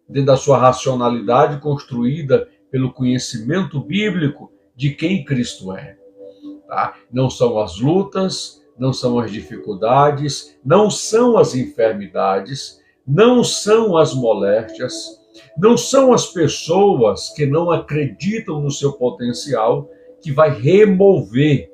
dentro da sua racionalidade construída pelo conhecimento bíblico de quem Cristo é. Tá? Não são as lutas, não são as dificuldades, não são as enfermidades, não são as moléstias, não são as pessoas que não acreditam no seu potencial que vai remover,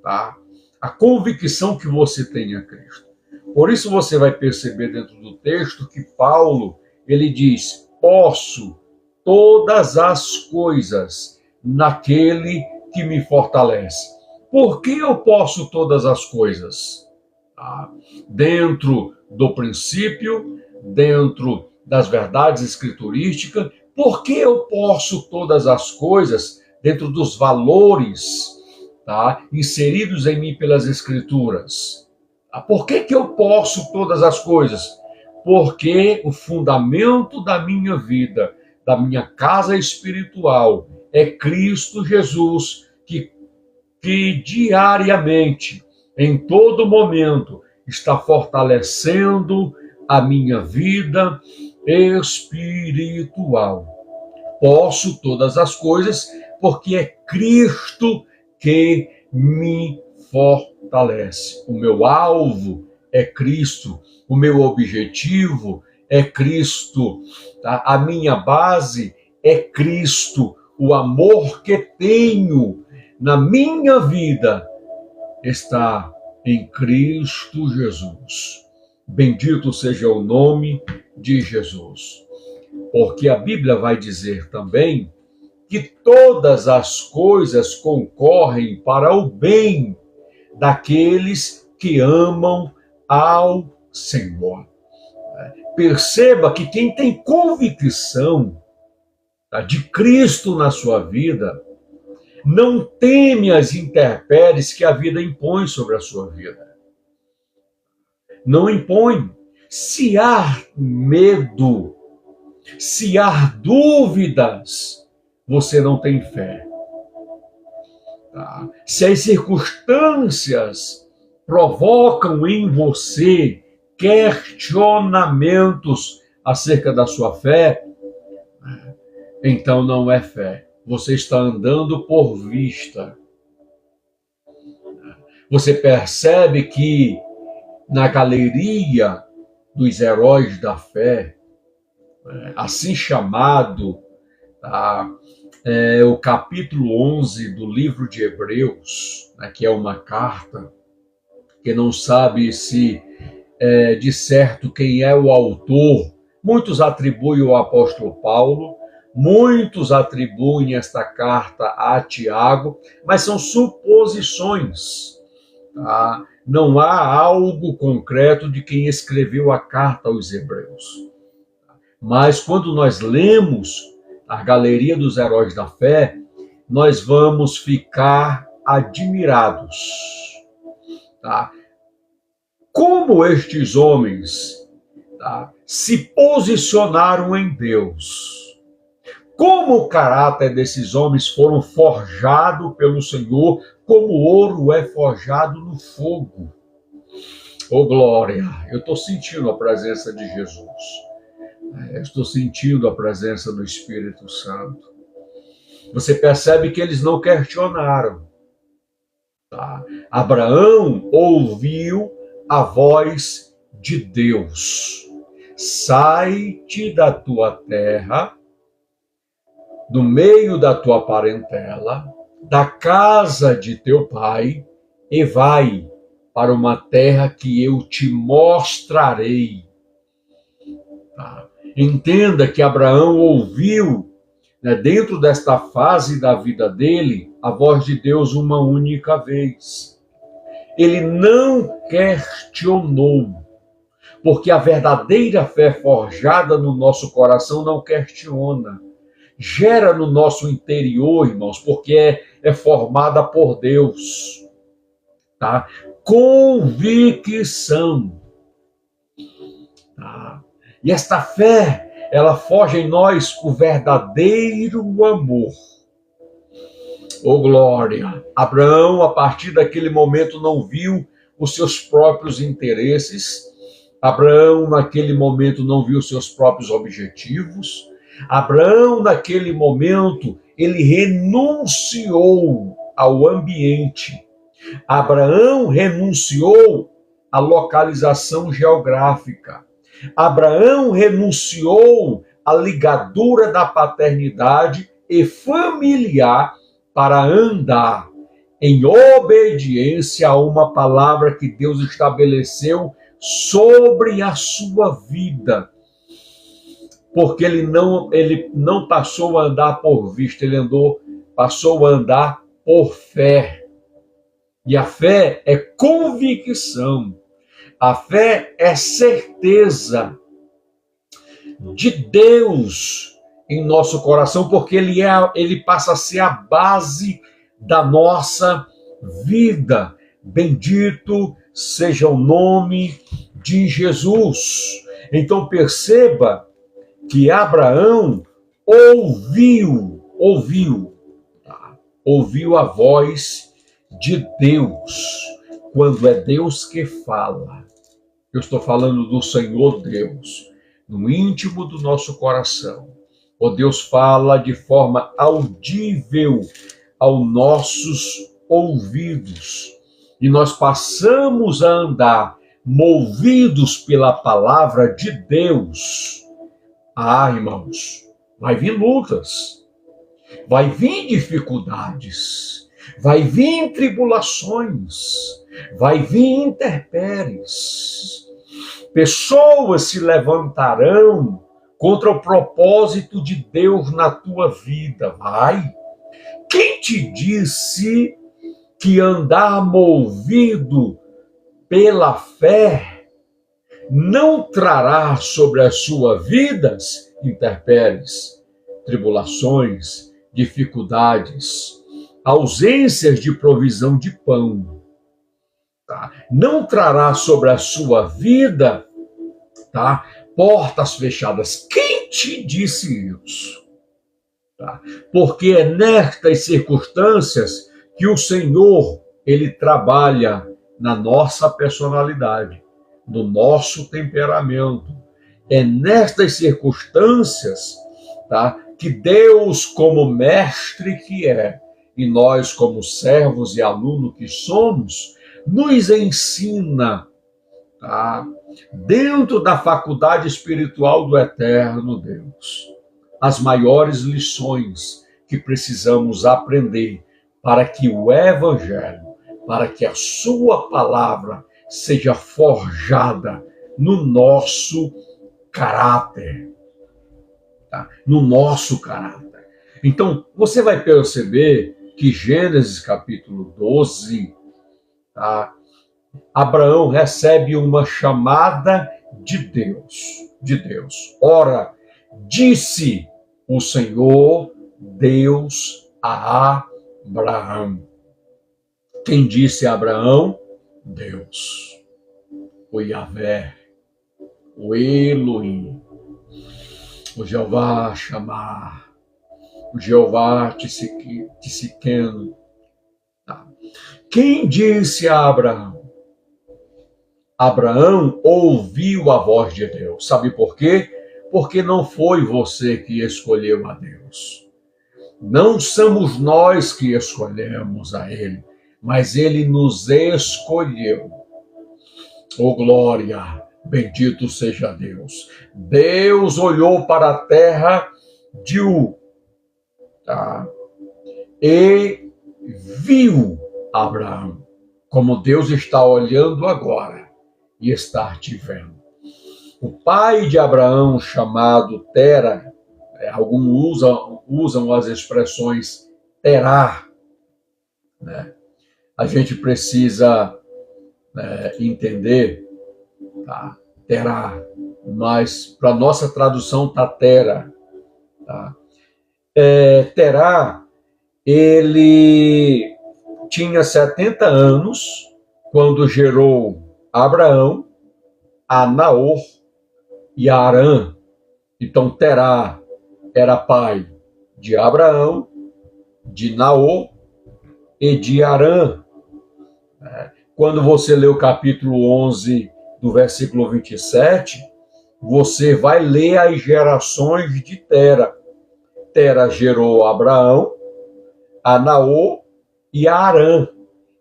tá, a convicção que você tem a Cristo. Por isso você vai perceber dentro do texto que Paulo, ele diz: posso todas as coisas naquele que me fortalece. Por que eu posso todas as coisas? Tá? Dentro do princípio, dentro das verdades escriturísticas, por que eu posso todas as coisas dentro dos valores, tá, inseridos em mim pelas escrituras? Por que eu posso todas as coisas? Porque o fundamento da minha vida, da minha casa espiritual, é Cristo Jesus, que diariamente, em todo momento, está fortalecendo a minha vida espiritual. Posso todas as coisas porque é Cristo que me fortalece. O meu alvo é Cristo, o meu objetivo é Cristo, tá? A minha base é Cristo, o amor que tenho na minha vida está em Cristo Jesus. Bendito seja o nome de Jesus. Porque a Bíblia vai dizer também que todas as coisas concorrem para o bem daqueles que amam ao Senhor. Perceba que quem tem convicção, tá, de Cristo na sua vida, não teme as intempéries que a vida impõe sobre a sua vida. Não impõe. Se há medo, se há dúvidas, você não tem fé. Tá? Se as circunstâncias provocam em você questionamentos acerca da sua fé, então não é fé. Você está andando por vista. Você percebe que na galeria dos heróis da fé, assim chamado, tá, o capítulo 11 do livro de Hebreus, né, que é uma carta, que não sabe se de certo quem é o autor. Muitos atribuem ao apóstolo Paulo, muitos atribuem esta carta a Tiago, mas são suposições. Tá? Não há algo concreto de quem escreveu a carta aos Hebreus. Mas quando nós lemos a galeria dos heróis da fé, nós vamos ficar admirados. Tá? Como estes homens, tá, se posicionaram em Deus. Como o caráter desses homens foram forjado pelo Senhor, como ouro é forjado no fogo. Oh, glória! Eu estou sentindo a presença de Jesus. Estou sentindo a presença do Espírito Santo. Você percebe que eles não questionaram. Tá? Abraão ouviu a voz de Deus. Sai-te da tua terra, do meio da tua parentela, da casa de teu pai, e vai para uma terra que eu te mostrarei. Tá? Entenda que Abraão ouviu, né, dentro desta fase da vida dele, a voz de Deus uma única vez. Ele não questionou, porque a verdadeira fé forjada no nosso coração não questiona. Gera no nosso interior, irmãos, porque é formada por Deus. Tá? Convicção. Tá? E esta fé, ela forja em nós o verdadeiro amor. Oh, glória! Abraão, a partir daquele momento, não viu os seus próprios interesses, Abraão, naquele momento, não viu seus próprios objetivos. Abraão, naquele momento, ele renunciou ao ambiente. Abraão renunciou à localização geográfica. Abraão renunciou à ligadura da paternidade e familiar para andar em obediência a uma palavra que Deus estabeleceu sobre a sua vida. Porque ele não passou a andar por vista, passou a andar por fé. E a fé é convicção. A fé é certeza de Deus em nosso coração, porque ele passa a ser a base da nossa vida. Bendito seja o nome de Jesus. Então perceba que Abraão ouviu a voz de Deus. Quando é Deus que fala, eu estou falando do Senhor Deus, no íntimo do nosso coração. O Deus fala de forma audível aos nossos ouvidos. E nós passamos a andar movidos pela palavra de Deus. Ah, irmãos, vai vir lutas, vai vir dificuldades, vai vir tribulações, vai vir intempéries. Pessoas se levantarão contra o propósito de Deus na tua vida. Vai. Quem te disse que andar movido pela fé não trará sobre as suas vidas intempéries, tribulações, dificuldades, ausências de provisão de pão? Tá? Não trará sobre a sua vida, tá, portas fechadas. Quem te disse isso? Tá? Porque é nestas circunstâncias que o Senhor, ele trabalha na nossa personalidade, no nosso temperamento. É nestas circunstâncias, tá, que Deus, como mestre que é, e nós, como servos e alunos que somos, nos ensina, tá, dentro da faculdade espiritual do eterno Deus, as maiores lições que precisamos aprender para que o Evangelho, para que a sua palavra seja forjada no nosso caráter. Tá? No nosso caráter. Então, você vai perceber que Gênesis capítulo 12, tá? Abraão recebe uma chamada de Deus. Ora, disse o Senhor Deus a Abraão. Quem disse a Abraão? Deus. O Yahvé, o Elohim, o Jeová Chamar, o Jeová Tsidkenu. Tá. Quem disse a Abraão? Abraão ouviu a voz de Deus. Sabe por quê? Porque não foi você que escolheu a Deus. Não somos nós que escolhemos a Ele, mas Ele nos escolheu. Oh, glória! Bendito seja Deus. Deus olhou para a terra de Ur, tá? E viu Abraão, como Deus está olhando agora e está te vendo. O pai de Abraão, chamado Tera, alguns usam as expressões Terá, né? A gente precisa entender, tá? Terá, mas para nossa tradução está Tera. Tá? Terá, ele tinha 70 anos quando gerou Abraão, a Naor e a Arã. Então Terá era pai de Abraão, de Naor e de Arã. Quando você lê o capítulo 11 do versículo 27, você vai ler as gerações de Tera. Tera gerou Abraão, a Naor e a Harã.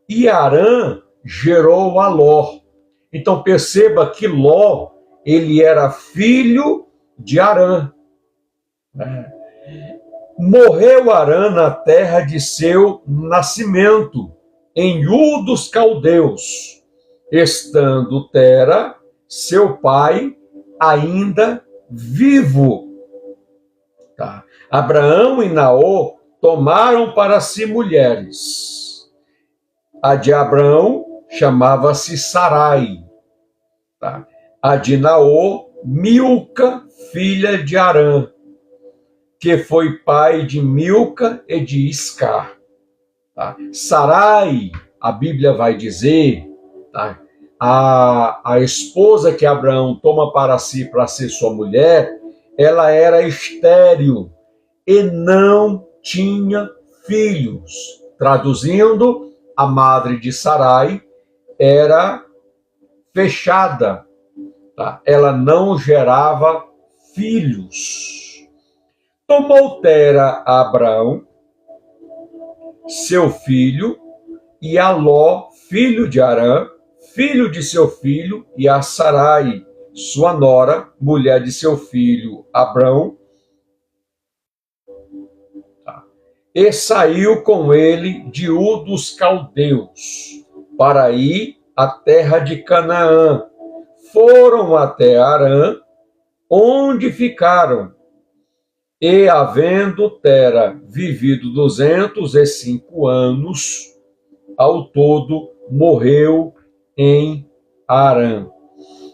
E Harã gerou a Ló. Então perceba que Ló, ele era filho de Harã. Morreu Harã na terra de seu nascimento, em Ur dos Caldeus, estando Tera, seu pai, ainda vivo. Tá? Abraão e Naor tomaram para si mulheres. A de Abraão chamava-se Sarai. Tá? A de Naor, Milca, filha de Harã, que foi pai de Milca e de Iscar. Tá? Sarai, a Bíblia vai dizer, tá? A esposa que Abraão toma para si para ser sua mulher, ela era estéril e não tinha filhos. Traduzindo, a madre de Sarai era fechada, tá? Ela não gerava filhos. Tomou Tera a Abraão, seu filho, e a Ló, filho de Harã, filho de seu filho, e a Sarai, sua nora, mulher de seu filho Abrão, e saiu com ele de Ur dos Caldeus, para ir à terra de Canaã. Foram até Harã, onde ficaram. E, havendo Tera vivido 205 anos, ao todo morreu em Harã.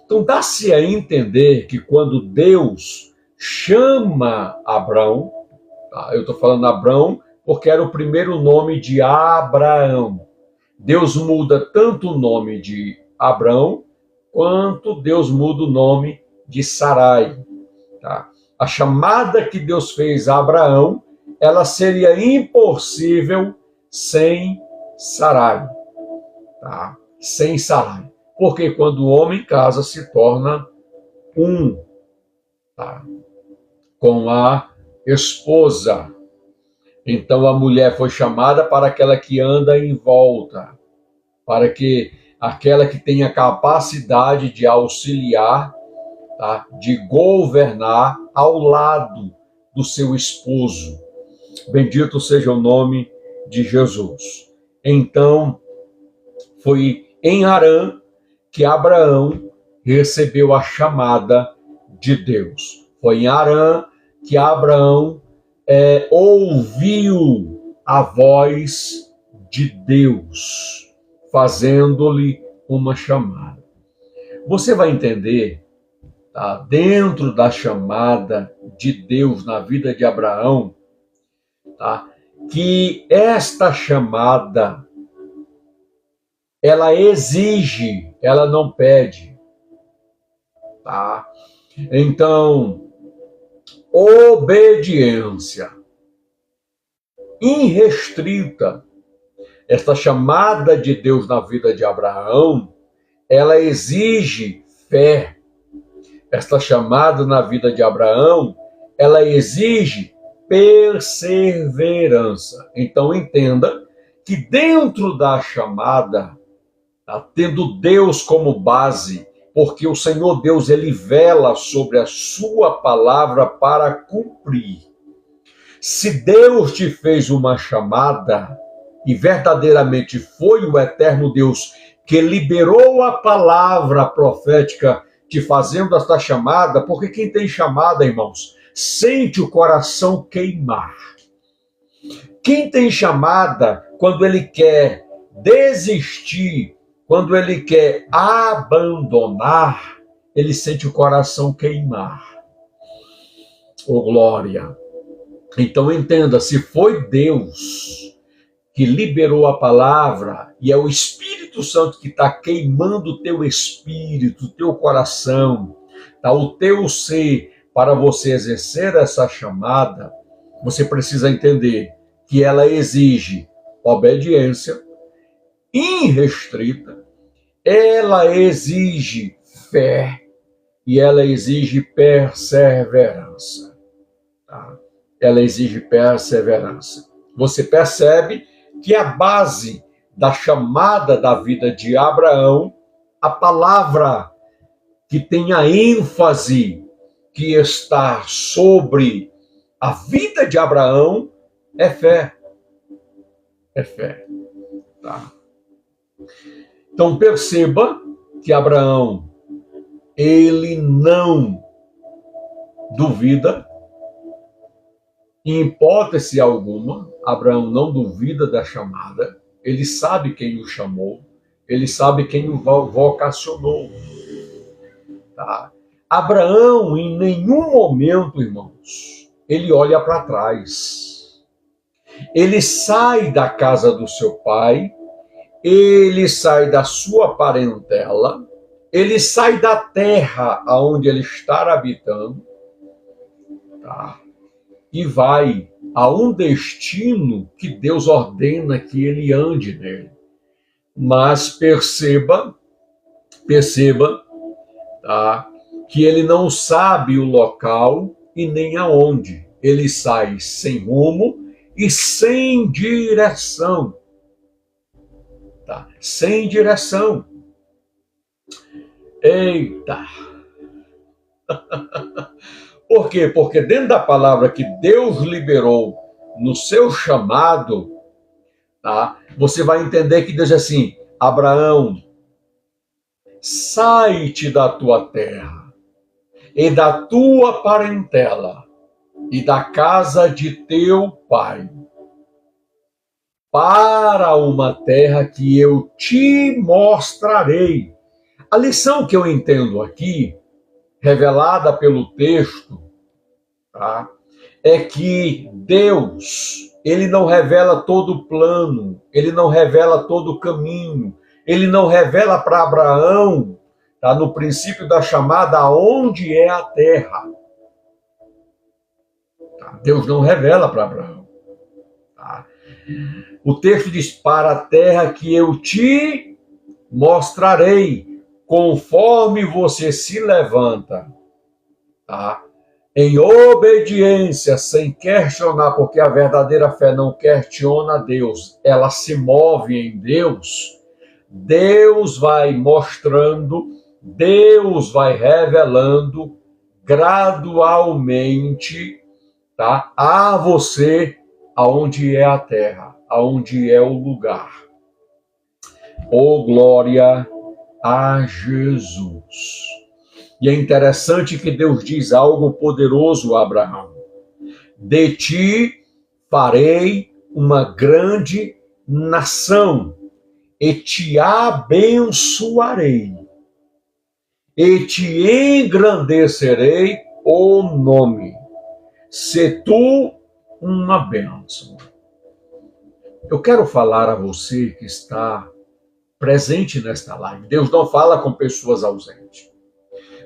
Então, dá-se a entender que quando Deus chama Abrão, tá? Eu estou falando Abrão porque era o primeiro nome de Abraão. Deus muda tanto o nome de Abrão, quanto Deus muda o nome de Sarai. Tá? A chamada que Deus fez a Abraão, ela seria impossível sem Sarai. Tá? Sem Sarai. Porque quando o homem casa, se torna um, tá? Com a esposa. Então a mulher foi chamada para aquela que anda em volta, para que aquela que tenha capacidade de auxiliar, tá? De governar ao lado do seu esposo. Bendito seja o nome de Jesus. Então, foi em Harã que Abraão recebeu a chamada de Deus. Foi em Harã que Abraão ouviu a voz de Deus, fazendo-lhe uma chamada. Você vai entender, tá, dentro da chamada de Deus na vida de Abraão, tá, que esta chamada, ela exige, ela não pede. Tá? Então, obediência irrestrita. Esta chamada de Deus na vida de Abraão, ela exige fé. Esta chamada na vida de Abraão, ela exige perseverança. Então entenda que dentro da chamada, tá, tendo Deus como base, porque o Senhor Deus, ele vela sobre a sua palavra para cumprir. Se Deus te fez uma chamada, e verdadeiramente foi o eterno Deus que liberou a palavra profética te fazendo esta chamada, porque quem tem chamada, irmãos, sente o coração queimar. Quem tem chamada, quando ele quer desistir, quando ele quer abandonar, ele sente o coração queimar. Oh, glória! Então entenda, se foi Deus que liberou a palavra, e é o Espírito Santo que está queimando o teu espírito, o teu coração, tá, o teu ser, para você exercer essa chamada, você precisa entender que ela exige obediência irrestrita, ela exige fé e ela exige perseverança. Tá? Ela exige perseverança. Você percebe que a base da chamada da vida de Abraão, a palavra que tem a ênfase que está sobre a vida de Abraão é fé. É fé. Tá? Então perceba que Abraão, ele não duvida, em hipótese alguma, Abraão não duvida da chamada, ele sabe quem o chamou, ele sabe quem o vocacionou. Tá? Abraão, em nenhum momento, irmãos, ele olha para trás. Ele sai da casa do seu pai, ele sai da sua parentela, ele sai da terra aonde ele está habitando, tá? E vai a um destino que Deus ordena que ele ande nele. Mas perceba, tá? Que ele não sabe o local e nem aonde. Ele sai sem rumo e sem direção. Tá? Sem direção. Eita! Por quê? Porque dentro da palavra que Deus liberou no seu chamado, tá? Você vai entender que Deus diz assim: Abraão, sai-te da tua terra e da tua parentela e da casa de teu pai, para uma terra que eu te mostrarei. A lição que eu entendo aqui, revelada pelo texto, tá, é que Deus, ele não revela todo o plano, ele não revela todo o caminho, ele não revela para Abraão, tá, no princípio da chamada, onde é a terra. Tá? Deus não revela para Abraão. Tá? O texto diz: para a terra que eu te mostrarei, conforme você se levanta, tá? Em obediência, sem questionar, porque a verdadeira fé não questiona Deus, ela se move em Deus. Deus vai mostrando, Deus vai revelando gradualmente, tá, a você aonde é a terra, aonde é o lugar. Oh, glória a Jesus. E é interessante que Deus diz algo poderoso a Abraão: de ti farei uma grande nação, e te abençoarei, e te engrandecerei o nome, se tu uma bênção. Eu quero falar a você que está presente nesta live. Deus não fala com pessoas ausentes.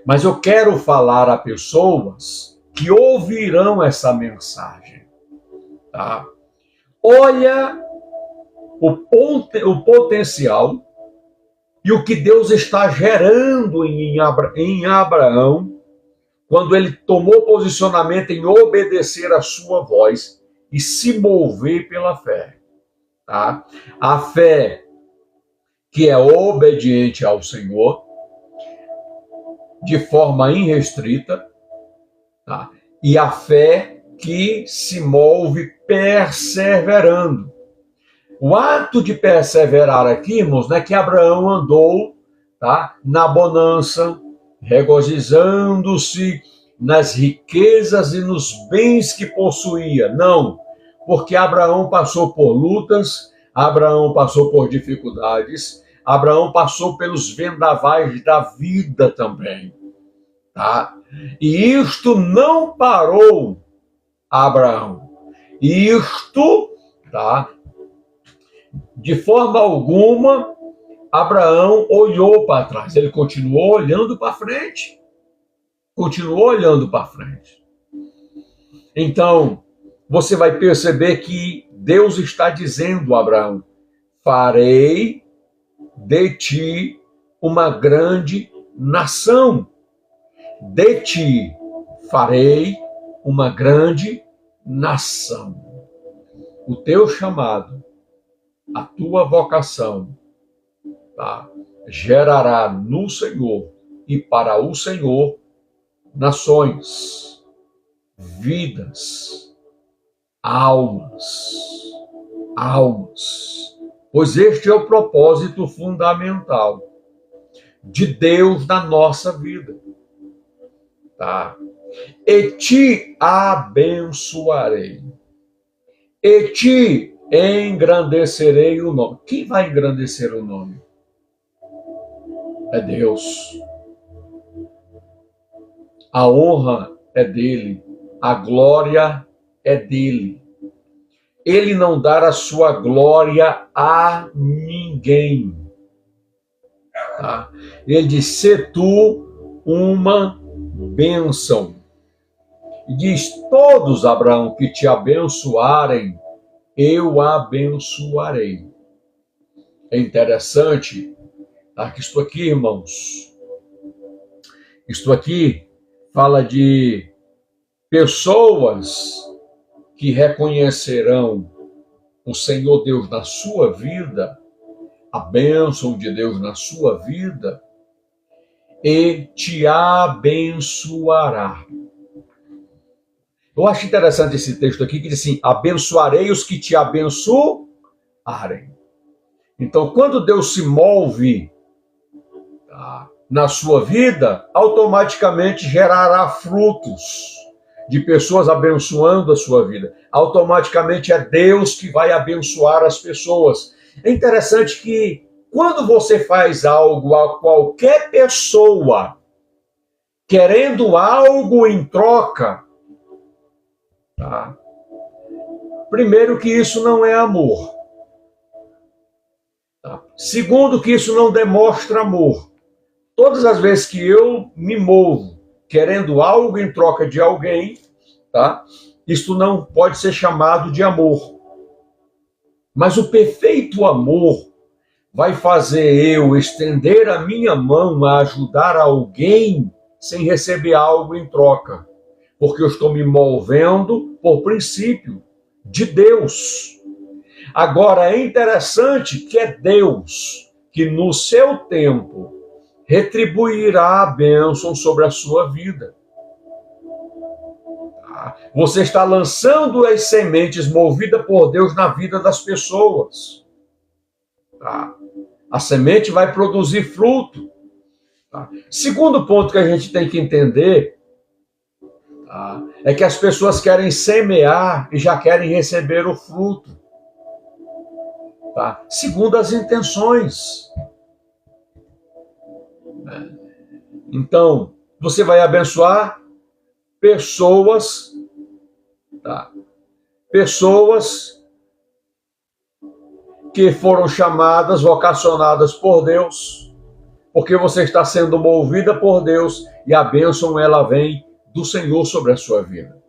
Mas eu quero falar a pessoas que ouvirão essa mensagem. Tá? Olha o potencial e o que Deus está gerando em Abraão quando ele tomou posicionamento em obedecer a sua voz e se mover pela fé. Tá? A fé que é obediente ao Senhor, de forma irrestrita, tá? E a fé que se move perseverando. O ato de perseverar aqui, irmãos, não é que Abraão andou, tá, na bonança, regozijando-se nas riquezas e nos bens que possuía. Não, porque Abraão passou por lutas, Abraão passou por dificuldades, Abraão passou pelos vendavais da vida também, tá? E isto não parou Abraão. Isto, tá? De forma alguma, Abraão olhou para trás. Ele continuou olhando para frente. Continuou olhando para frente. Então, você vai perceber que Deus está dizendo a Abraão: farei de ti uma grande nação. De ti farei uma grande nação. O teu chamado, a tua vocação, tá, gerará no Senhor e para o Senhor nações, vidas, almas, pois este é o propósito fundamental de Deus na nossa vida, tá? E te abençoarei, e te engrandecerei o nome. Quem vai engrandecer o nome? É Deus. A honra é dele, a glória é dele. Ele não dará a sua glória a ninguém. Tá? Ele diz, se tu uma bênção. E diz, todos, Abraão, que te abençoarem, eu abençoarei. É interessante, tá? Que isto aqui, irmãos, isto aqui fala de pessoas que reconhecerão o Senhor Deus na sua vida, a bênção de Deus na sua vida, e te abençoará. Eu acho interessante esse texto aqui, que diz assim, abençoarei os que te abençoarem. Então, quando Deus se move na sua vida, automaticamente gerará frutos de pessoas abençoando a sua vida. Automaticamente é Deus que vai abençoar as pessoas. É interessante que quando você faz algo a qualquer pessoa, querendo algo em troca, tá? Primeiro que isso não é amor. Tá? Segundo que isso não demonstra amor. Todas as vezes que eu me movo querendo algo em troca de alguém, tá? Isto não pode ser chamado de amor. Mas o perfeito amor vai fazer eu estender a minha mão a ajudar alguém sem receber algo em troca. Porque eu estou me movendo por princípio de Deus. Agora, é interessante que é Deus que no seu tempo retribuirá a bênção sobre a sua vida. Você está lançando as sementes movidas por Deus na vida das pessoas. A semente vai produzir fruto. Segundo ponto que a gente tem que entender é que as pessoas querem semear e já querem receber o fruto. Segundo as intenções. Então, você vai abençoar pessoas, pessoas que foram chamadas, vocacionadas por Deus, porque você está sendo movida por Deus e a bênção ela vem do Senhor sobre a sua vida.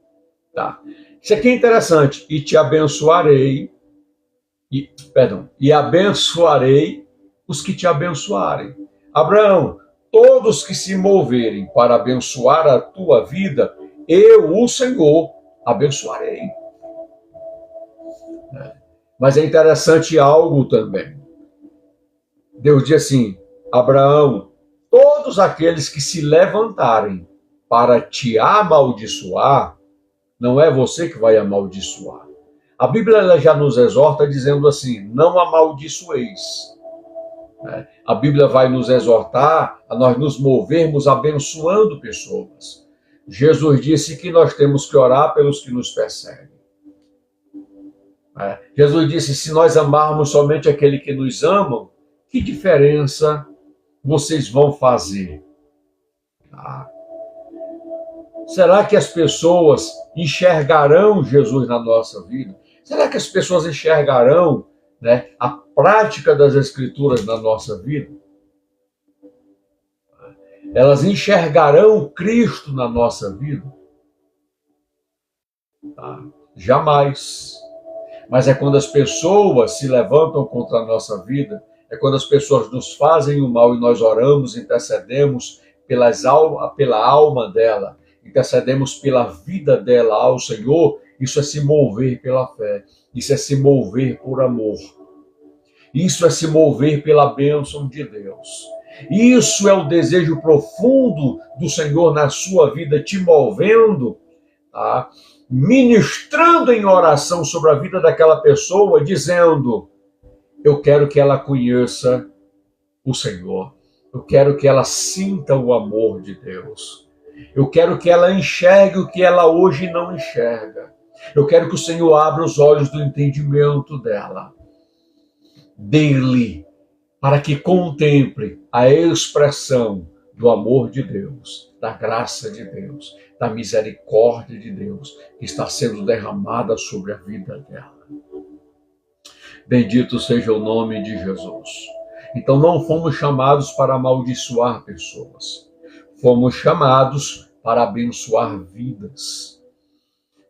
Isso aqui é interessante. E te abençoarei, e abençoarei os que te abençoarem. Abraão, todos que se moverem para abençoar a tua vida, eu, o Senhor, abençoarei. Mas é interessante algo também. Deus diz assim, Abraão, todos aqueles que se levantarem para te amaldiçoar, não é você que vai amaldiçoar. A Bíblia ela já nos exorta dizendo assim, não amaldiçoeis. A Bíblia vai nos exortar a nós nos movermos abençoando pessoas. Jesus disse que nós temos que orar pelos que nos perseguem. Jesus disse, se nós amarmos somente aquele que nos ama, que diferença vocês vão fazer? Será que as pessoas enxergarão Jesus na nossa vida? Será que as pessoas enxergarão, a prática das Escrituras na nossa vida? Elas enxergarão Cristo na nossa vida? Jamais. Mas é quando as pessoas se levantam contra a nossa vida é quando as pessoas nos fazem o mal e nós oramos, intercedemos pela alma dela, intercedemos pela vida dela ao Senhor. Isso é se mover pela fé, isso é se mover por amor, isso é se mover pela bênção de Deus. Isso é o desejo profundo do Senhor na sua vida, te movendo, tá? Ministrando em oração sobre a vida daquela pessoa, dizendo: eu quero que ela conheça o Senhor, eu quero que ela sinta o amor de Deus, eu quero que ela enxergue o que ela hoje não enxerga, eu quero que o Senhor abra os olhos do entendimento dele, para que contemple a expressão do amor de Deus, da graça de Deus, da misericórdia de Deus que está sendo derramada sobre a vida dela. Bendito seja o nome de Jesus. Então não fomos chamados para amaldiçoar pessoas, fomos chamados para abençoar vidas.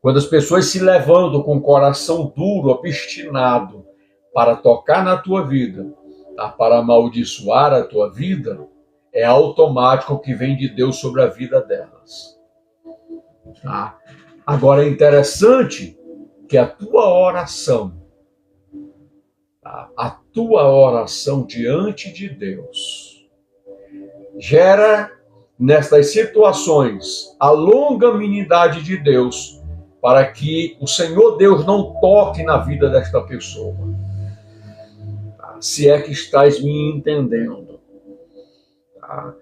Quando as pessoas se levantam com o coração duro, obstinado, para tocar na tua vida, tá? Para amaldiçoar a tua vida, é automático que vem de Deus sobre a vida delas. Tá? Agora é interessante que a tua oração, tá? A tua oração diante de Deus, gera nestas situações a longanimidade de Deus, para que o Senhor Deus não toque na vida desta pessoa. Tá? Se é que estás me entendendo. Tá?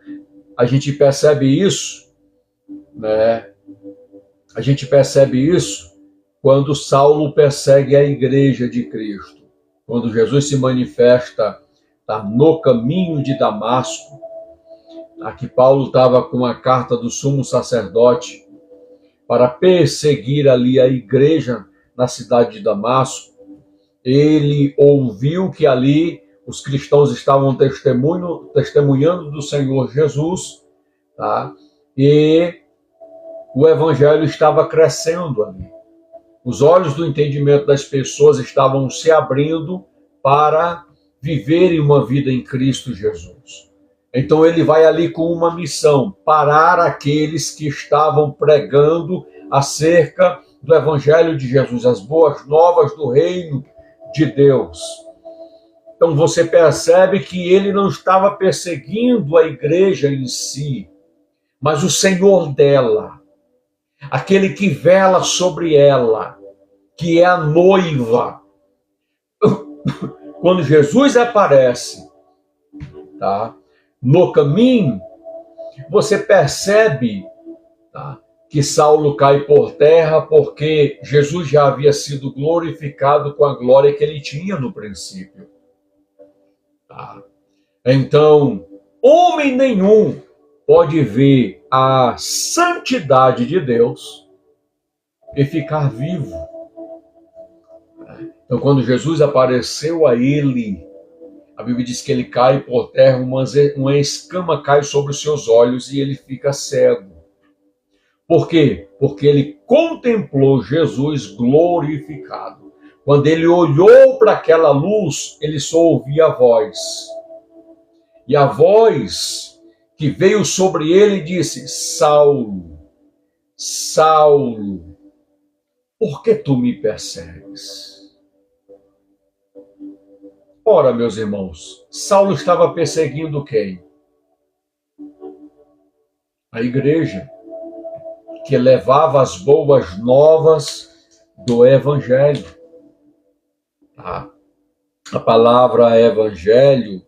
A gente percebe isso, né? A gente percebe isso quando Saulo persegue a igreja de Cristo. Quando Jesus se manifesta, tá, no caminho de Damasco, aqui Paulo estava com a carta do sumo sacerdote para perseguir ali a igreja na cidade de Damasco. Ele ouviu que ali os cristãos estavam testemunhando do Senhor Jesus, tá? E o evangelho estava crescendo ali. Os olhos do entendimento das pessoas estavam se abrindo para viverem uma vida em Cristo Jesus. Então ele vai ali com uma missão: parar aqueles que estavam pregando acerca do evangelho de Jesus, as boas novas do reino de Deus. Então você percebe que ele não estava perseguindo a igreja em si, mas o Senhor dela, aquele que vela sobre ela, que é a noiva. Quando Jesus aparece, tá, no caminho, você percebe, tá, que Saulo cai por terra, porque Jesus já havia sido glorificado com a glória que ele tinha no princípio. Tá? Então, homem nenhum pode ver a santidade de Deus e ficar vivo. Então, quando Jesus apareceu a ele, a Bíblia diz que ele cai por terra, uma escama cai sobre os seus olhos e ele fica cego. Por quê? Porque ele contemplou Jesus glorificado. Quando ele olhou para aquela luz, ele só ouvia a voz. E a voz que veio sobre ele disse: Saulo, Saulo, por que tu me persegues? Ora, meus irmãos, Saulo estava perseguindo quem? A igreja, que levava as boas novas do evangelho. A palavra evangelho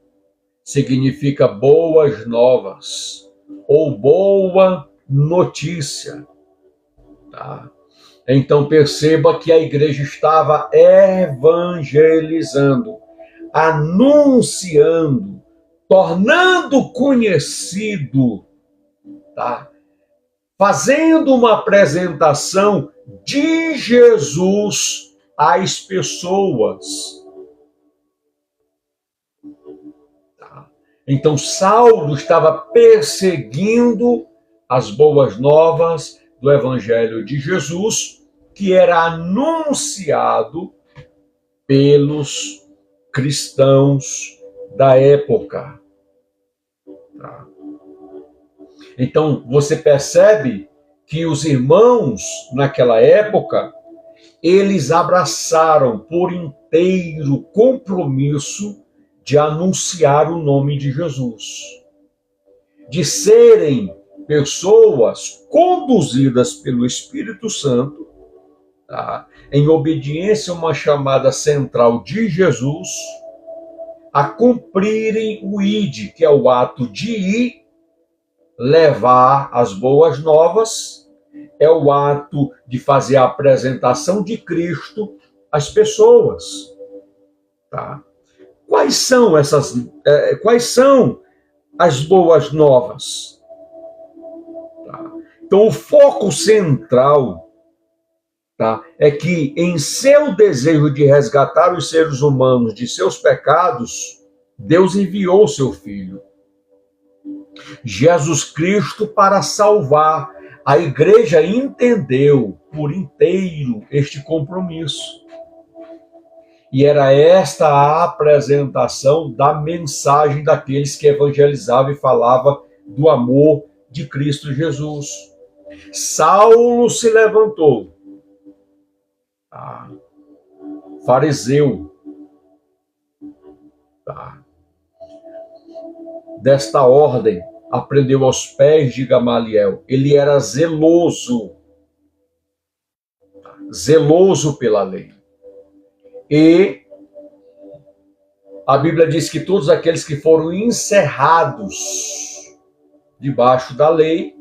significa boas novas ou boa notícia. Tá? Então perceba que a igreja estava evangelizando, anunciando, tornando conhecido, tá? Fazendo uma apresentação de Jesus às pessoas. Tá? Então Saulo estava perseguindo as boas novas do Evangelho de Jesus, que era anunciado pelos cristãos da época. Tá? Então, você percebe que os irmãos, naquela época, eles abraçaram por inteiro o compromisso de anunciar o nome de Jesus, de serem pessoas conduzidas pelo Espírito Santo, tá? Em obediência a uma chamada central de Jesus, a cumprirem o ID, que é o ato de ir, levar as boas novas, é o ato de fazer a apresentação de Cristo às pessoas. Tá? Quais são as boas novas? Tá? Então, o foco central, tá, é que em seu desejo de resgatar os seres humanos de seus pecados, Deus enviou seu Filho, Jesus Cristo, para salvar. A igreja entendeu por inteiro este compromisso. E era esta a apresentação da mensagem daqueles que evangelizavam e falavam do amor de Cristo Jesus. Saulo se levantou, tá? Fariseu, tá? Desta ordem, aprendeu aos pés de Gamaliel. Ele era zeloso, zeloso pela lei. E a Bíblia diz que todos aqueles que foram encerrados debaixo da lei,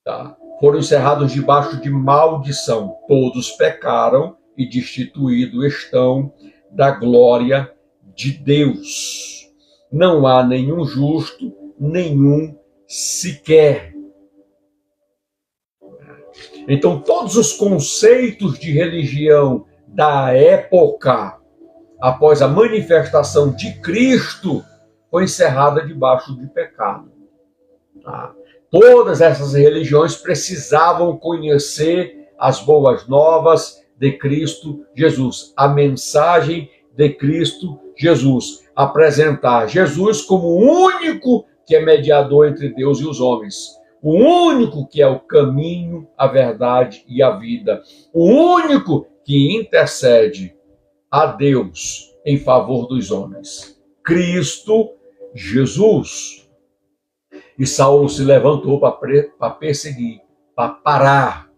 tá, foram encerrados debaixo de maldição. Todos pecaram e destituídos estão da glória de Deus. Não há nenhum justo, nenhum sequer. Então, todos os conceitos de religião da época, após a manifestação de Cristo, foi encerrada debaixo de pecado. Tá? Todas essas religiões precisavam conhecer as boas novas de Cristo Jesus, a mensagem de Cristo Jesus, apresentar Jesus como o único que é mediador entre Deus e os homens, o único que é o caminho, a verdade e a vida, o único que intercede a Deus em favor dos homens, Cristo Jesus. E Saulo se levantou para perseguir, para parar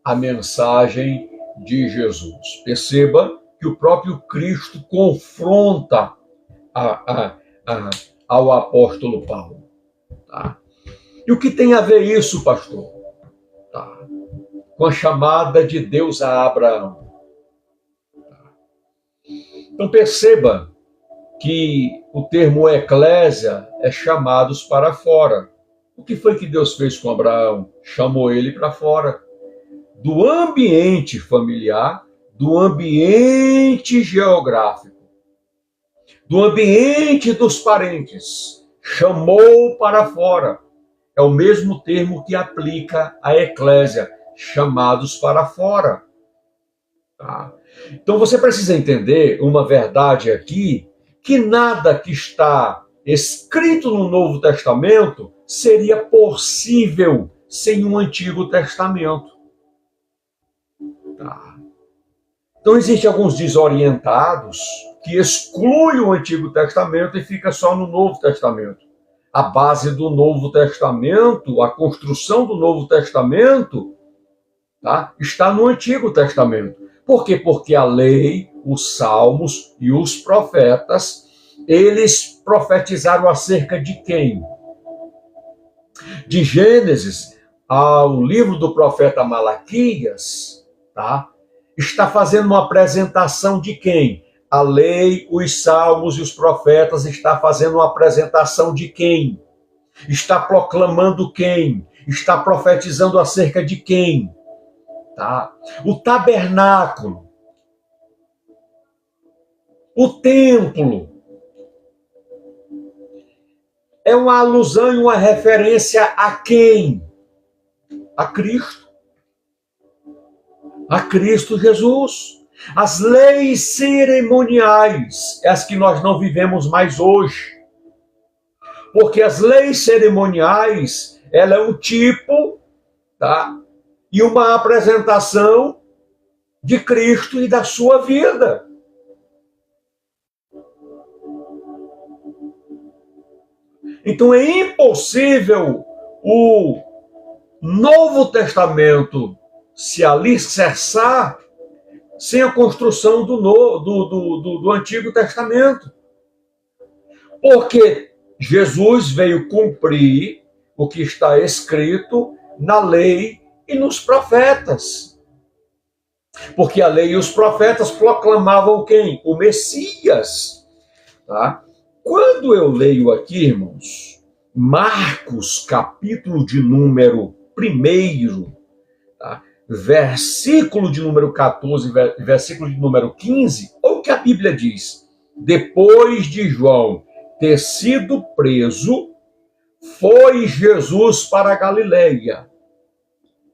a mensagem de Jesus. Perceba que o próprio Cristo confronta ao apóstolo Paulo. Tá? E o que tem a ver isso, pastor? Tá? Com a chamada de Deus a Abraão. Tá? Então perceba que o termo eclésia é chamados para fora. O que foi que Deus fez com Abraão? Chamou ele para fora. Do ambiente familiar, do ambiente geográfico, do ambiente dos parentes. Chamou para fora. É o mesmo termo que aplica à eclésia, chamados para fora. Tá? Então você precisa entender uma verdade aqui, que nada que está escrito no Novo Testamento seria possível sem um Antigo Testamento. Tá? Então existem alguns desorientados que excluem o Antigo Testamento e fica só no Novo Testamento. A base do Novo Testamento, a construção do Novo Testamento, tá, está no Antigo Testamento. Por quê? Porque a lei, os salmos e os profetas, eles profetizaram acerca de quem? De Gênesis ao livro do profeta Malaquias, tá, está fazendo uma apresentação de quem? A lei, os salmos e os profetas está fazendo uma apresentação de quem? Está proclamando quem? Está profetizando acerca de quem? Tá? O tabernáculo, o templo, é uma alusão e uma referência a quem? A Cristo. A Cristo Jesus. As leis cerimoniais, as que nós não vivemos mais hoje. Porque as leis cerimoniais, ela é um tipo, tá? E uma apresentação de Cristo e da sua vida. Então é impossível o Novo Testamento se alicerçar sem a construção do Antigo Testamento. Porque Jesus veio cumprir o que está escrito na lei e nos profetas. Porque a lei e os profetas proclamavam quem? O Messias. Tá? Quando eu leio aqui, irmãos, Marcos, capítulo de número 1, tá? Versículo de número 14, versículo de número 15, olha o que a Bíblia diz. Depois de João ter sido preso, foi Jesus para a Galileia,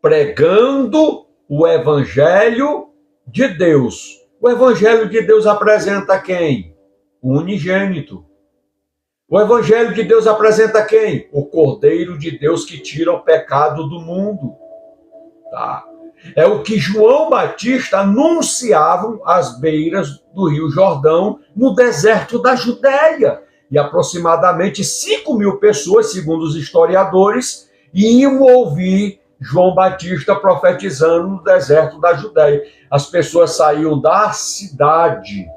pregando o Evangelho de Deus. O Evangelho de Deus apresenta quem? O unigênito. O Evangelho de Deus apresenta quem? O Cordeiro de Deus que tira o pecado do mundo. Tá? É o que João Batista anunciava às beiras do Rio Jordão, no deserto da Judéia. E aproximadamente 5.000 pessoas, segundo os historiadores, iam ouvir João Batista profetizando no deserto da Judéia. As pessoas saíam da cidade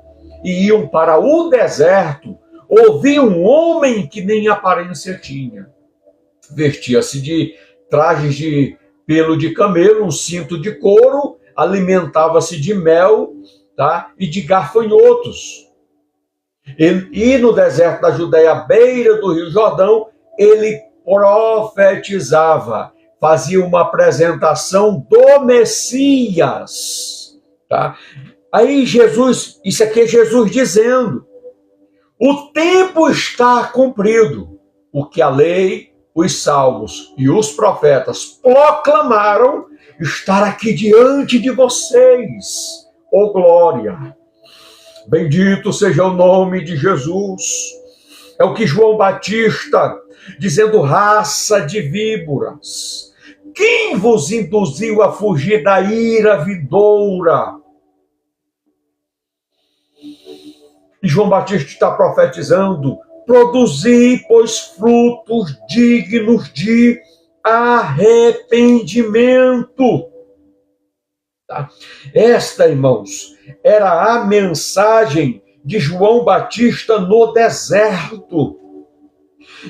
e iam para o deserto, ouviam um homem que nem aparência tinha. Vestia-se de trajes de pelo de camelo, um cinto de couro, alimentava-se de mel, tá? E de gafanhotos. E no deserto da Judéia, à beira do Rio Jordão, ele profetizava, fazia uma apresentação do Messias. Tá? Aí Jesus, isso aqui é Jesus dizendo, o tempo está cumprido, o que a lei, os salmos e os profetas proclamaram estar aqui diante de vocês. Ô glória! Bendito seja o nome de Jesus. É o que João Batista, dizendo, raça de víboras, quem vos induziu a fugir da ira vindoura? E João Batista está profetizando, produzi, pois, frutos dignos de arrependimento. Tá? Esta, irmãos, era a mensagem de João Batista no deserto.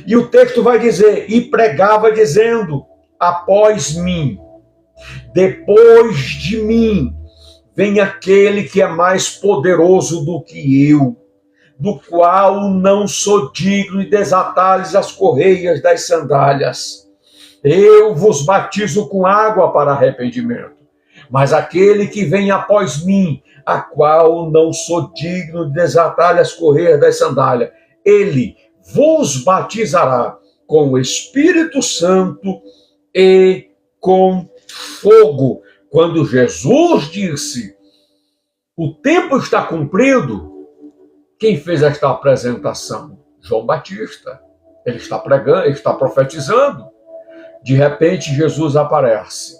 E o texto vai dizer, e pregava dizendo, após mim, depois de mim, vem aquele que é mais poderoso do que eu, do qual não sou digno de desatar-lhes as correias das sandálias. Eu vos batizo com água para arrependimento, mas aquele que vem após mim, a qual não sou digno de desatar-lhe as correias das sandálias, ele vos batizará com o Espírito Santo e com fogo. Quando Jesus disse, o tempo está cumprido, quem fez esta apresentação? João Batista. Ele está pregando, ele está profetizando. De repente, Jesus aparece.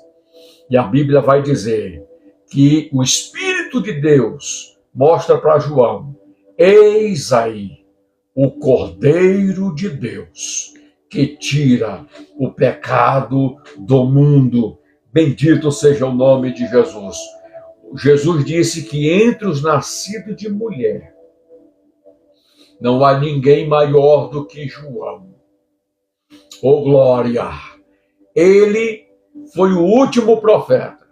E a Bíblia vai dizer que o Espírito de Deus mostra para João, eis aí o Cordeiro de Deus que tira o pecado do mundo. Bendito seja o nome de Jesus. Jesus disse que entre os nascidos de mulher, não há ninguém maior do que João. Oh, glória! Ele foi o último profeta,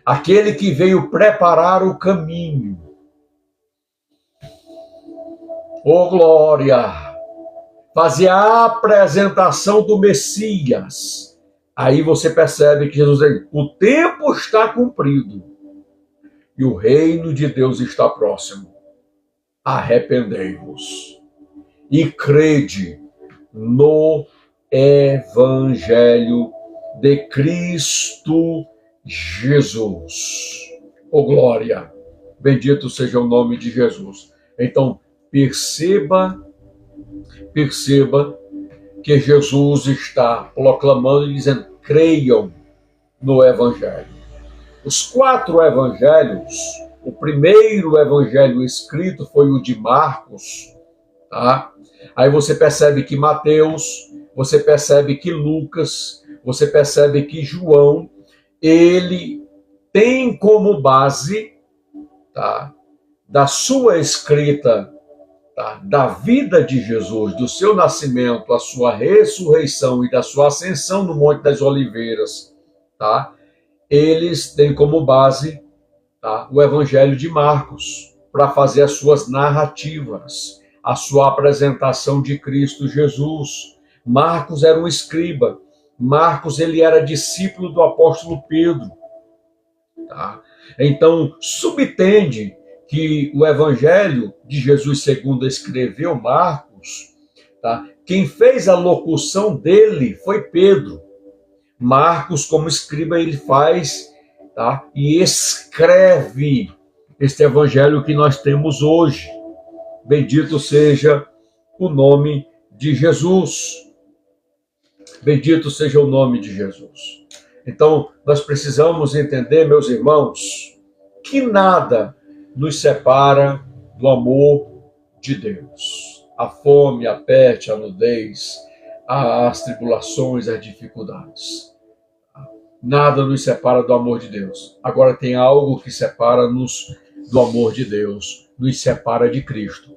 aquele que veio preparar o caminho. Oh, glória! Fazer a apresentação do Messias. Aí você percebe que Jesus diz, o tempo está cumprido e o reino de Deus está próximo. Arrependei-vos e crede no Evangelho de Cristo Jesus. Oh, glória! Bendito seja o nome de Jesus. Então, perceba que Jesus está proclamando e dizendo: creiam no Evangelho. Os 4 evangelhos, o primeiro evangelho escrito foi o de Marcos, tá? Aí você percebe que Mateus, você percebe que Lucas, você percebe que João, ele tem como base, tá, da sua escrita, tá, da vida de Jesus, do seu nascimento, a sua ressurreição e da sua ascensão no Monte das Oliveiras, tá? Eles têm como base, tá, o Evangelho de Marcos, para fazer as suas narrativas, a sua apresentação de Cristo Jesus. Marcos era um escriba. Marcos, ele era discípulo do apóstolo Pedro. Tá? Então, subtende que o Evangelho de Jesus segundo escreveu Marcos, tá? Quem fez a locução dele foi Pedro. Marcos, como escriba, ele faz, tá, e escreve este evangelho que nós temos hoje. Bendito seja o nome de Jesus. Bendito seja o nome de Jesus. Então, nós precisamos entender, meus irmãos, que nada nos separa do amor de Deus. A fome, a peste, a nudez, as tribulações, as dificuldades. Nada nos separa do amor de Deus. Agora tem algo que separa-nos do amor de Deus, nos separa de Cristo.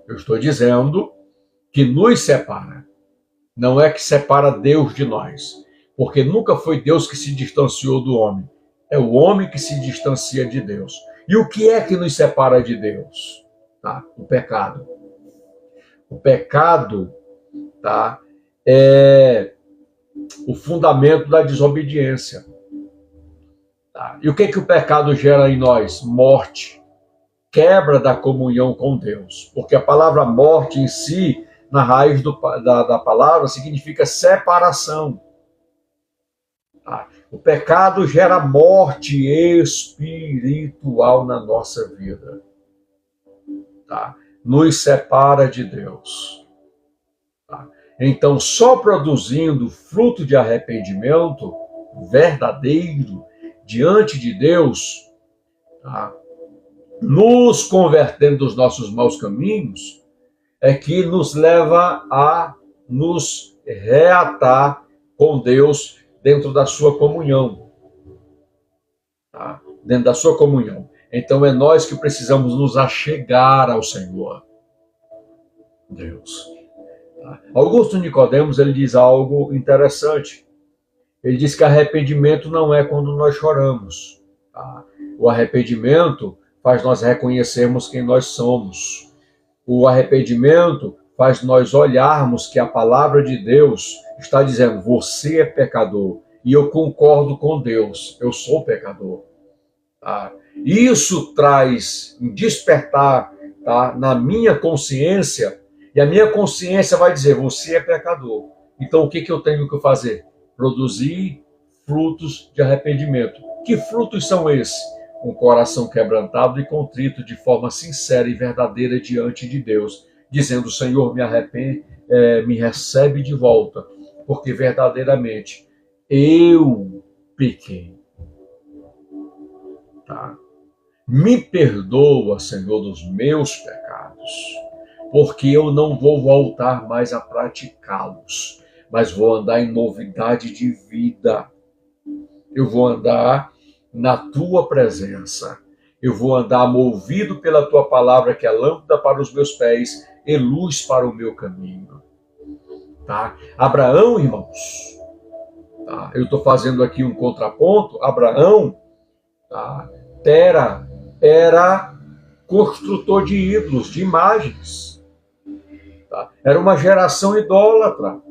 Eu estou dizendo que nos separa. Não é que separa Deus de nós, porque nunca foi Deus que se distanciou do homem. É o homem que se distancia de Deus. E o que é que nos separa de Deus? Tá? O pecado. O pecado, tá, é o fundamento da desobediência. Tá? E o que o pecado gera em nós? Morte. Quebra da comunhão com Deus. Porque a palavra morte em si, na raiz da palavra, significa separação. Tá? O pecado gera morte espiritual na nossa vida. Tá? Nos separa de Deus. Tá? Então, só produzindo fruto de arrependimento verdadeiro diante de Deus, tá, nos convertendo dos nossos maus caminhos, é que nos leva a nos reatar com Deus dentro da sua comunhão. Tá? Dentro da sua comunhão. Então, é nós que precisamos nos achegar ao Senhor. Deus. Augusto Nicodemos, ele diz algo interessante. Ele diz que arrependimento não é quando nós choramos. Tá? O arrependimento faz nós reconhecermos quem nós somos. O arrependimento faz nós olharmos que a palavra de Deus está dizendo: você é pecador. E eu concordo com Deus, eu sou pecador. Tá? Isso traz um despertar, tá, na minha consciência. E a minha consciência vai dizer: você é pecador. Então o que eu tenho que fazer? Produzir frutos de arrependimento. Que frutos são esses? Um coração quebrantado e contrito de forma sincera e verdadeira diante de Deus, dizendo: Senhor, me recebe de volta, porque verdadeiramente eu pequei. Tá? Me perdoa, Senhor, dos meus pecados, porque eu não vou voltar mais a praticá-los, mas vou andar em novidade de vida. Eu vou andar na tua presença. Eu vou andar movido pela tua palavra, que é lâmpada para os meus pés e luz para o meu caminho. Tá? Abraão, irmãos, tá? Eu estou fazendo aqui um contraponto. Abraão, tá, era construtor de ídolos, de imagens. Tá? Era uma geração idólatra.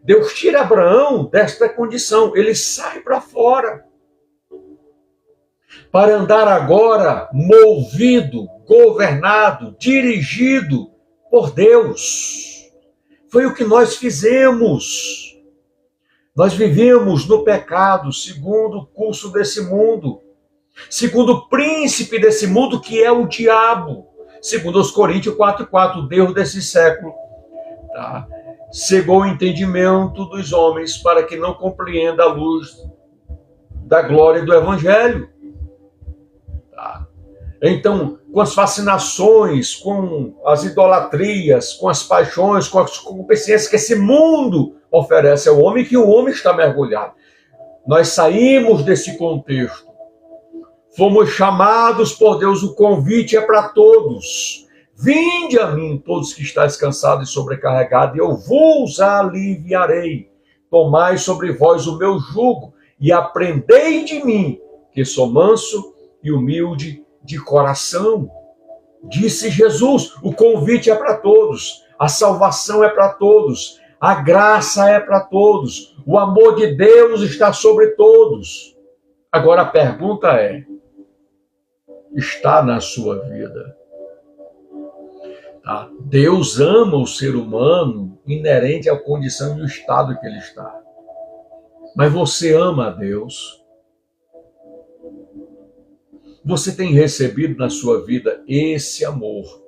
Deus tira Abraão desta condição. Ele sai para fora para andar agora movido, governado, dirigido por Deus. Foi o que nós fizemos. Nós vivemos no pecado, segundo o curso desse mundo. segundo o príncipe desse mundo, que é o diabo, segundo os Coríntios 4:4, o Deus desse século, tá? Cegou o entendimento dos homens para que não compreenda a luz da glória do evangelho. Tá? Então, com as fascinações, com as idolatrias, com as paixões, com as concupiscências que esse mundo oferece ao homem, que o homem está mergulhado. Nós saímos desse contexto. Fomos chamados por Deus, o convite é para todos. Vinde a mim, todos que estáis cansados e sobrecarregados, e eu vos aliviarei. Tomai sobre vós o meu jugo e aprendei de mim, que sou manso e humilde de coração. Disse Jesus, o convite é para todos, a salvação é para todos, a graça é para todos, o amor de Deus está sobre todos. Agora a pergunta é, está na sua vida? Tá? Deus ama o ser humano inerente à condição e ao estado que ele está. Mas você ama a Deus? Você tem recebido na sua vida esse amor?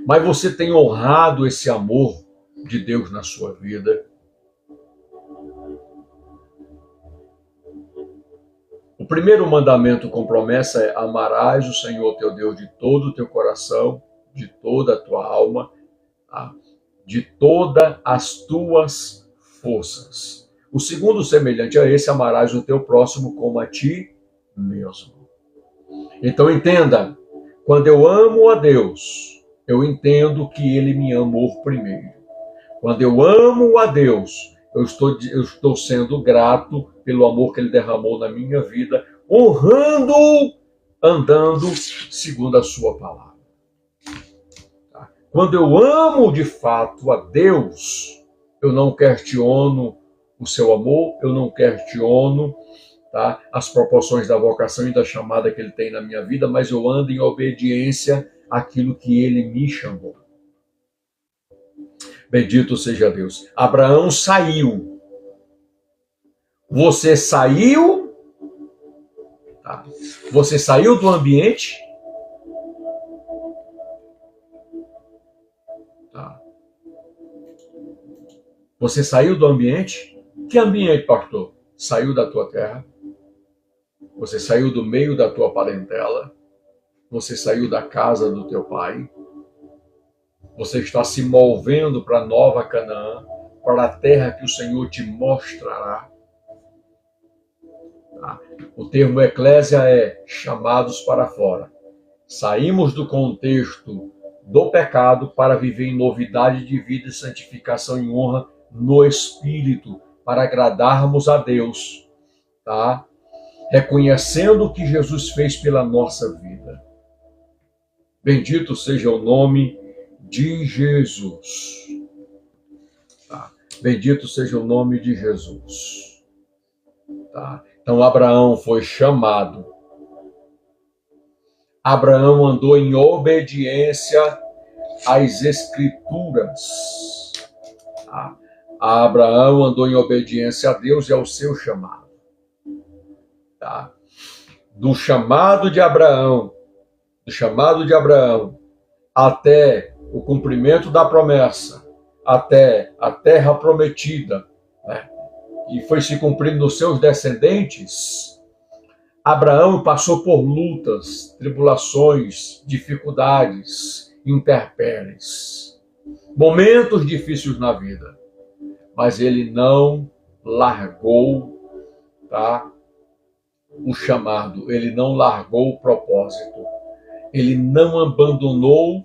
Mas você tem honrado esse amor de Deus na sua vida? O primeiro mandamento com promessa é: amarás o Senhor teu Deus de todo o teu coração, de toda a tua alma, tá? De todas as tuas forças. O segundo, semelhante a esse, amarás o teu próximo como a ti mesmo. Então entenda, quando eu amo a Deus, eu entendo que Ele me amou primeiro. Quando eu amo a Deus, eu estou sendo grato pelo amor que Ele derramou na minha vida, honrando-o, andando segundo a sua palavra. Quando eu amo de fato a Deus, eu não questiono o seu amor, eu não questiono, tá, as proporções da vocação e da chamada que Ele tem na minha vida, mas eu ando em obediência àquilo que Ele me chamou. Bendito seja Deus. Abraão saiu. Você saiu? Tá. Você saiu do ambiente? Tá. Você saiu do ambiente? Que ambiente, pastor? Saiu da tua terra? Você saiu do meio da tua parentela? Você saiu da casa do teu pai? Você está se movendo para Nova Canaã, para a terra que o Senhor te mostrará. Tá? O termo eclésia é chamados para fora. Saímos do contexto do pecado para viver em novidade de vida, santificação e honra no Espírito, para agradarmos a Deus, tá? Reconhecendo o que Jesus fez pela nossa vida. Bendito seja o nome de Jesus. Tá? Bendito seja o nome de Jesus. Tá? Então Abraão foi chamado. Abraão andou em obediência às Escrituras. Tá? Abraão andou em obediência a Deus e ao seu chamado. Tá? Do chamado de Abraão até o cumprimento da promessa, até a terra prometida, né? E foi se cumprindo nos seus descendentes, Abraão passou por lutas, tribulações, dificuldades, intempéries, momentos difíceis na vida, mas ele não largou, tá, o chamado, ele não largou o propósito, ele não abandonou,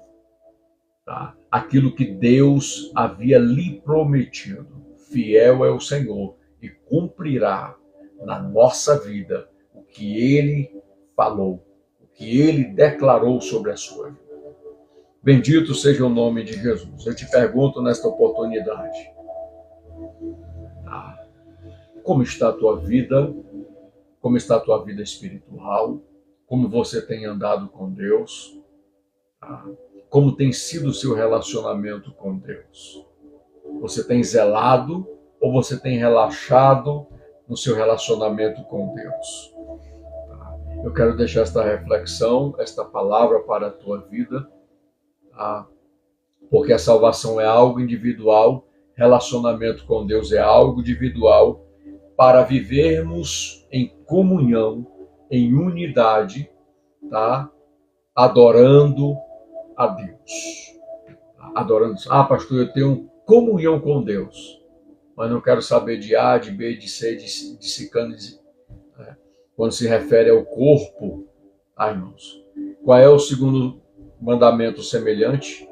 tá, aquilo que Deus havia lhe prometido. Fiel é o Senhor e cumprirá na nossa vida o que Ele falou, o que Ele declarou sobre a sua vida. Bendito seja o nome de Jesus. Eu te pergunto nesta oportunidade, tá? Como está a tua vida? Como está a tua vida espiritual? Como você tem andado com Deus? Tá? Como tem sido o seu relacionamento com Deus? Você tem zelado ou você tem relaxado no seu relacionamento com Deus? Tá? Eu quero deixar esta reflexão, esta palavra para a tua vida, tá? Porque a salvação é algo individual, relacionamento com Deus é algo individual, para vivermos em comunhão, em unidade, tá? Adorando a Deus. Adorando. Ah, pastor, eu tenho comunhão com Deus, mas não quero saber de A, de B, de C, de cicano, quando se refere ao corpo. Irmãos, qual é o segundo mandamento semelhante?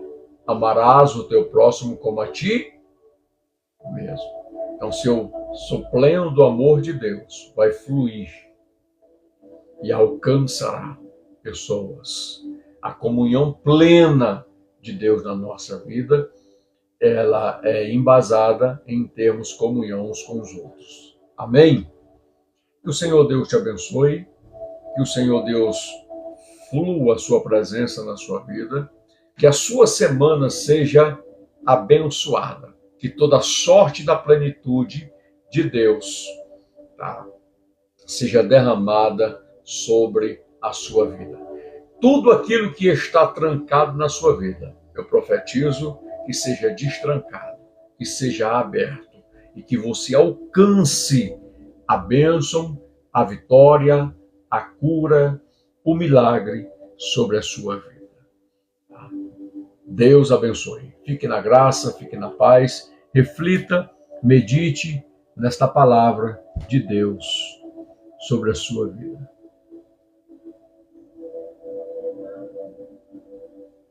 Amarás o teu próximo como a ti mesmo. Então, se eu sou pleno do amor de Deus, vai fluir e alcançará pessoas. A comunhão plena de Deus na nossa vida, ela é embasada em termos comunhão uns com os outros. Amém? Que o Senhor Deus te abençoe, que o Senhor Deus flua a sua presença na sua vida, que a sua semana seja abençoada, que toda a sorte da plenitude de Deus, tá, seja derramada sobre a sua vida. Tudo aquilo que está trancado na sua vida, eu profetizo que seja destrancado, que seja aberto e que você alcance a bênção, a vitória, a cura, o milagre sobre a sua vida. Deus abençoe. Fique na graça, fique na paz, reflita, medite nesta palavra de Deus sobre a sua vida.